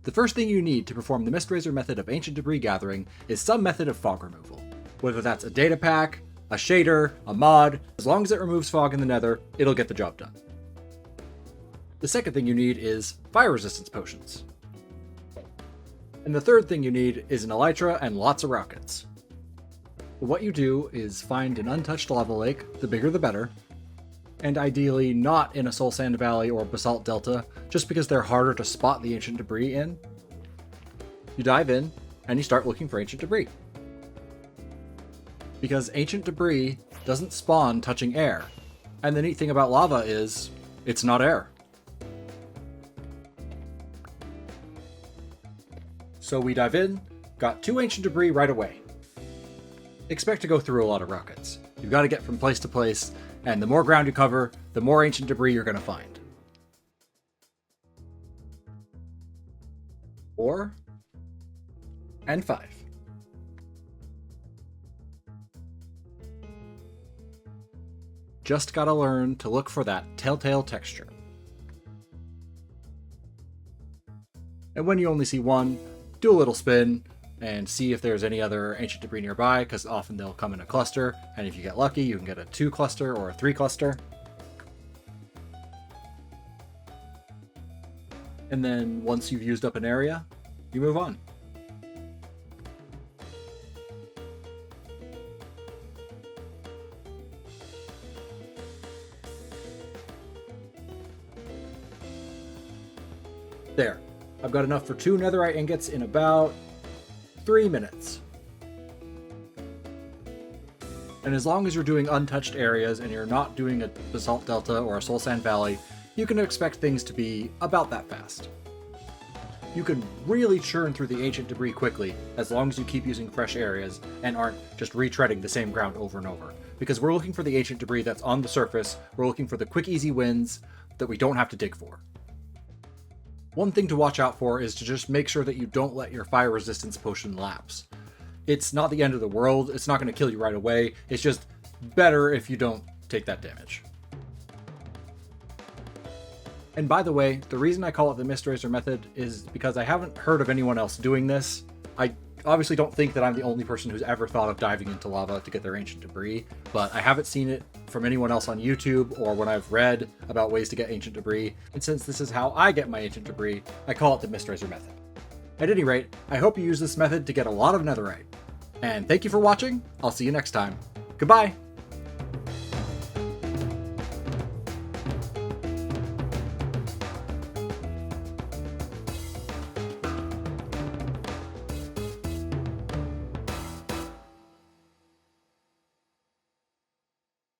The first thing you need to perform the MistRazor method of ancient debris gathering is some method of fog removal. Whether that's a data pack, a shader, a mod, as long as it removes fog in the nether, it'll get the job done. The second thing you need is fire resistance potions. And the third thing you need is an elytra and lots of rockets. What you do is find an untouched lava lake, the bigger the better, and ideally not in a soul sand valley or basalt delta, just because they're harder to spot the ancient debris in. You dive in, and you start looking for ancient debris. Because ancient debris doesn't spawn touching air, and the neat thing about lava is, it's not air. So we dive in, got 2 ancient debris right away. Expect to go through a lot of rockets. You've got to get from place to place, and the more ground you cover, the more ancient debris you're going to find. 4 and 5. Just gotta learn to look for that telltale texture. And when you only see one, do a little spin and see if there's any other ancient debris nearby, because often they'll come in a cluster, and if you get lucky, you can get a 2 cluster or a 3 cluster. And then once you've used up an area, you move on. There, I've got enough for 2 netherite ingots in about 3 minutes. And as long as you're doing untouched areas and you're not doing a basalt delta or a soul sand valley, you can expect things to be about that fast. You can really churn through the ancient debris quickly as long as you keep using fresh areas and aren't just retreading the same ground over and over. Because we're looking for the ancient debris that's on the surface, we're looking for the quick easy wins that we don't have to dig for. One thing to watch out for is to just make sure that you don't let your fire resistance potion lapse. It's not the end of the world, it's not going to kill you right away, it's just better if you don't take that damage. And by the way, the reason I call it the MistRazor method is because I haven't heard of anyone else doing this. I obviously don't think that I'm the only person who's ever thought of diving into lava to get their ancient debris, but I haven't seen it from anyone else on YouTube or when I've read about ways to get ancient debris, and since this is how I get my ancient debris, I call it the MistRazor method. At any rate, I hope you use this method to get a lot of netherite. And thank you for watching, I'll see you next time. Goodbye!